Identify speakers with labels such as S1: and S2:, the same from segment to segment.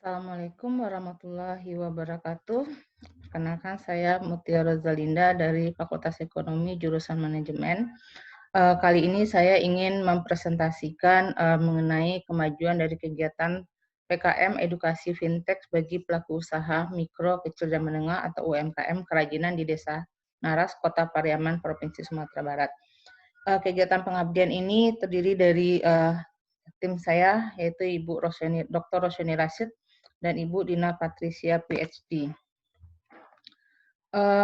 S1: Assalamualaikum warahmatullahi wabarakatuh. Perkenalkan saya Mutia Rozalinda dari Fakultas Ekonomi jurusan Manajemen. Kali ini saya ingin mempresentasikan mengenai kemajuan dari kegiatan PKM Edukasi Fintech bagi pelaku usaha mikro, kecil, dan menengah atau UMKM kerajinan di Desa Naras, Kota Pariaman, Provinsi Sumatera Barat. Kegiatan pengabdian ini terdiri dari tim saya, yaitu Dr. Rosyani Rashid dan Ibu Dina Patricia PhD.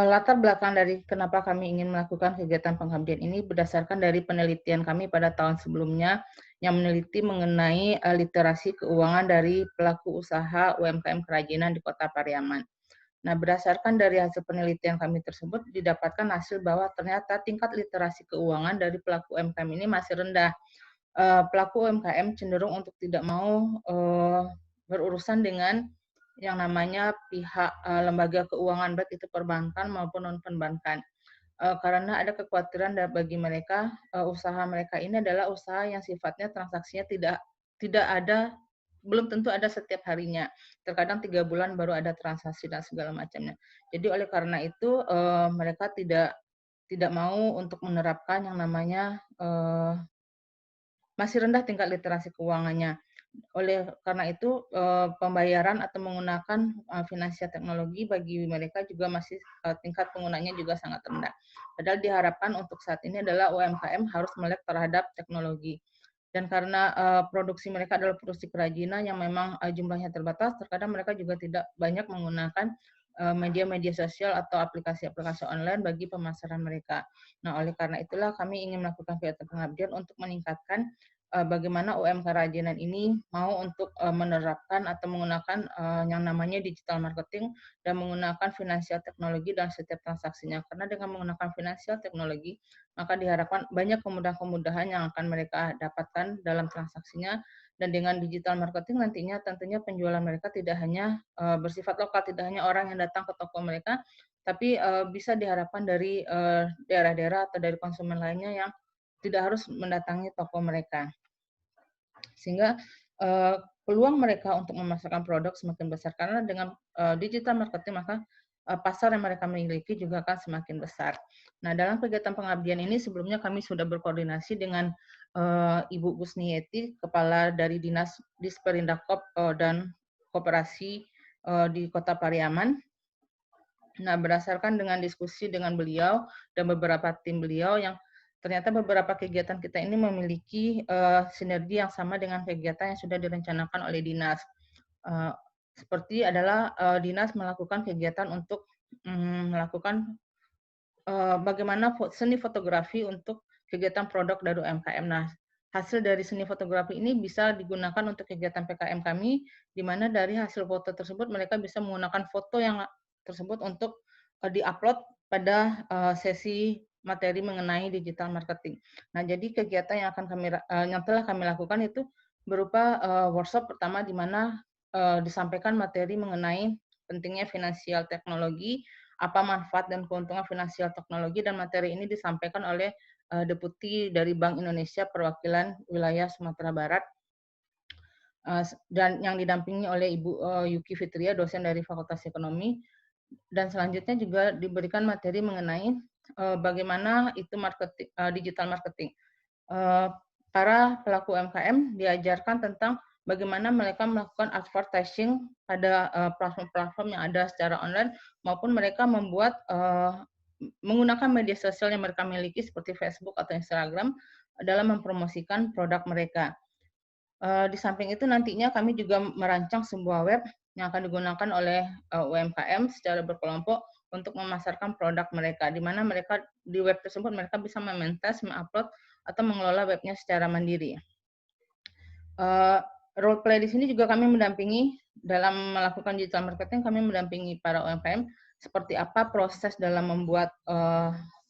S1: Latar belakang dari kenapa kami ingin melakukan kegiatan pengabdian ini berdasarkan dari penelitian kami pada tahun sebelumnya yang meneliti mengenai literasi keuangan dari pelaku usaha UMKM kerajinan di Kota Pariaman. Nah, berdasarkan dari hasil penelitian kami tersebut didapatkan hasil bahwa ternyata tingkat literasi keuangan dari pelaku UMKM ini masih rendah. Pelaku UMKM cenderung untuk tidak mau berurusan dengan yang namanya pihak lembaga keuangan, baik itu perbankan maupun non-perbankan. Karena ada kekhawatiran bagi mereka, usaha mereka ini adalah usaha yang sifatnya transaksinya tidak ada, belum tentu ada setiap harinya. Terkadang 3 bulan baru ada transaksi dan segala macamnya. Jadi oleh karena itu, mereka tidak mau untuk menerapkan yang namanya masih rendah tingkat literasi keuangannya. Oleh karena itu, pembayaran atau menggunakan finansial teknologi bagi mereka juga masih tingkat penggunanya juga sangat rendah. Padahal diharapkan untuk saat ini adalah UMKM harus melek terhadap teknologi. Dan karena produksi mereka adalah produksi kerajinan yang memang jumlahnya terbatas, terkadang mereka juga tidak banyak menggunakan media-media sosial atau aplikasi-aplikasi online bagi pemasaran mereka. Nah, oleh karena itulah kami ingin melakukan kegiatan pengabdian untuk meningkatkan bagaimana UMKM kerajinan ini mau untuk menerapkan atau menggunakan yang namanya digital marketing dan menggunakan finansial teknologi dalam setiap transaksinya. Karena dengan menggunakan finansial teknologi, maka diharapkan banyak kemudahan-kemudahan yang akan mereka dapatkan dalam transaksinya. Dan dengan digital marketing nantinya tentunya penjualan mereka tidak hanya bersifat lokal, tidak hanya orang yang datang ke toko mereka, tapi bisa diharapkan dari daerah-daerah atau dari konsumen lainnya yang tidak harus mendatangi toko mereka. Sehingga peluang mereka untuk memasarkan produk semakin besar karena dengan digital marketing maka pasar yang mereka miliki juga akan semakin besar. Nah, dalam kegiatan pengabdian ini sebelumnya kami sudah berkoordinasi dengan Ibu Gusnieti, Kepala dari Dinas Disperindakop dan Koperasi di Kota Pariaman. Nah, berdasarkan dengan diskusi dengan beliau dan beberapa tim beliau yang ternyata beberapa kegiatan kita ini memiliki sinergi yang sama dengan kegiatan yang sudah direncanakan oleh dinas. Seperti adalah dinas melakukan kegiatan untuk melakukan bagaimana seni fotografi untuk kegiatan produk dari UMKM. Nah, hasil dari seni fotografi ini bisa digunakan untuk kegiatan PKM kami, di mana dari hasil foto tersebut mereka bisa menggunakan foto yang tersebut untuk di-upload pada sesi materi mengenai digital marketing. Nah, jadi kegiatan yang akan yang telah kami lakukan itu berupa workshop pertama di mana disampaikan materi mengenai pentingnya finansial teknologi, apa manfaat dan keuntungan finansial teknologi, dan materi ini disampaikan oleh Deputi dari Bank Indonesia perwakilan wilayah Sumatera Barat dan yang didampingi oleh Ibu Yuki Fitria, dosen dari Fakultas Ekonomi. Dan selanjutnya juga diberikan materi mengenai bagaimana itu digital marketing. Para pelaku UMKM diajarkan tentang bagaimana mereka melakukan advertising pada platform-platform yang ada secara online maupun mereka membuat menggunakan media sosial yang mereka miliki seperti Facebook atau Instagram dalam mempromosikan produk mereka. Di samping itu nantinya kami juga merancang sebuah web yang akan digunakan oleh UMKM secara berkelompok untuk memasarkan produk mereka, di mana mereka di web tersebut mereka bisa memaintain, mengupload atau mengelola webnya secara mandiri. Role play di sini juga kami mendampingi dalam melakukan digital marketing, kami mendampingi para UMKM seperti apa proses dalam membuat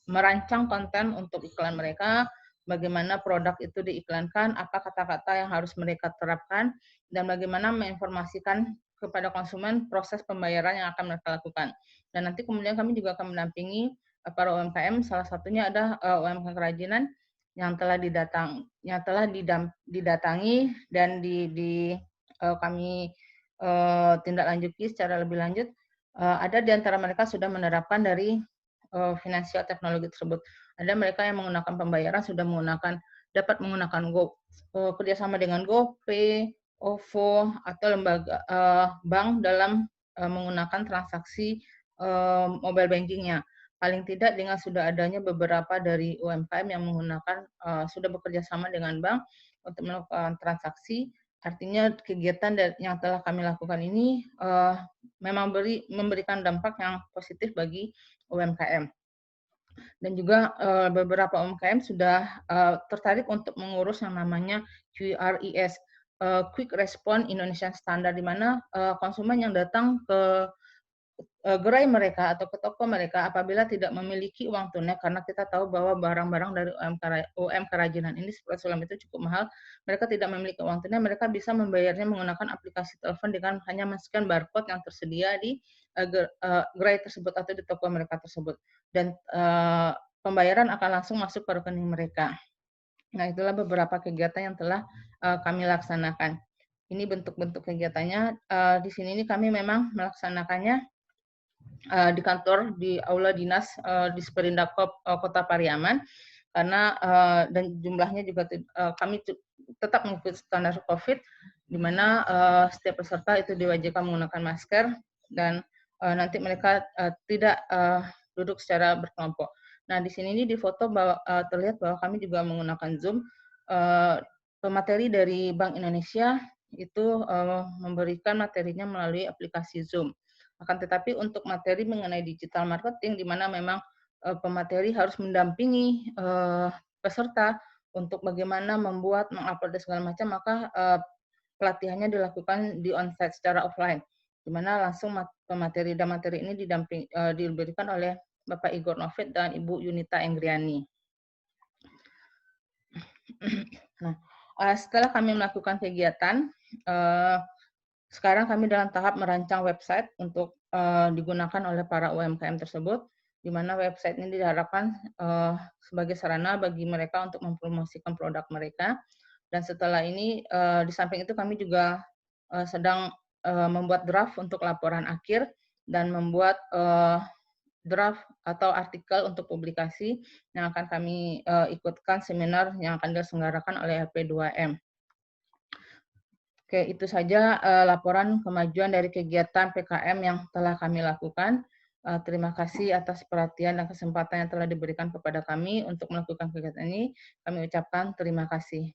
S1: merancang konten untuk iklan mereka, bagaimana produk itu diiklankan, apa kata-kata yang harus mereka terapkan, dan bagaimana menginformasikan kepada konsumen proses pembayaran yang akan mereka lakukan. Dan nanti kemudian kami juga akan mendampingi para UMKM, salah satunya ada UMKM kerajinan yang telah didatangi dan kami tindak lanjuti secara lebih lanjut, ada di antara mereka sudah menerapkan dari finansial teknologi tersebut. Ada mereka yang menggunakan pembayaran sudah dapat menggunakan kerjasama dengan GoPay, OVO, atau lembaga bank dalam menggunakan transaksi mobile bankingnya. Paling tidak dengan sudah adanya beberapa dari UMKM yang menggunakan sudah bekerja sama dengan bank untuk melakukan transaksi. Artinya kegiatan yang telah kami lakukan ini memang memberikan dampak yang positif bagi UMKM. Dan juga beberapa UMKM sudah tertarik untuk mengurus yang namanya QRIS, Quick Response Indonesian Standard, di mana konsumen yang datang ke gerai mereka atau ke toko mereka apabila tidak memiliki uang tunai, karena kita tahu bahwa barang-barang dari UMKM kerajinan ini seperti sulam itu cukup mahal, mereka tidak memiliki uang tunai, mereka bisa membayarnya menggunakan aplikasi telepon dengan hanya men-scan barcode yang tersedia di gerai tersebut atau di toko mereka tersebut, dan pembayaran akan langsung masuk ke rekening mereka. Nah, itulah beberapa kegiatan yang telah kami laksanakan. Ini bentuk-bentuk kegiatannya. Di sini kami memang melaksanakannya di kantor, di aula dinas di Sperindak Kota Pariaman, karena dan jumlahnya juga kami tetap mengikuti standar COVID, di mana setiap peserta itu diwajibkan menggunakan masker dan nanti mereka tidak duduk secara berkelompok. Nah, di sini ini di foto bahwa terlihat bahwa kami juga menggunakan Zoom. Pemateri dari Bank Indonesia itu memberikan materinya melalui aplikasi Zoom. Akan tetapi untuk materi mengenai digital marketing, di mana memang pemateri harus mendampingi peserta untuk bagaimana membuat, mengupload dan segala macam, maka pelatihannya dilakukan di onsite secara offline, di mana langsung pemateri dan materi ini diberikan oleh Bapak Igor Novit dan Ibu Yunita Enggriani. Nah, setelah kami melakukan kegiatan, sekarang kami dalam tahap merancang website untuk digunakan oleh para UMKM tersebut, di mana website ini diharapkan sebagai sarana bagi mereka untuk mempromosikan produk mereka. Dan setelah ini, di samping itu kami juga sedang membuat draft untuk laporan akhir dan membuat draft atau artikel untuk publikasi yang akan kami ikutkan seminar yang akan diselenggarakan oleh LP2M. Oke, itu saja laporan kemajuan dari kegiatan PKM yang telah kami lakukan. Terima kasih atas perhatian dan kesempatan yang telah diberikan kepada kami untuk melakukan kegiatan ini. Kami ucapkan terima kasih.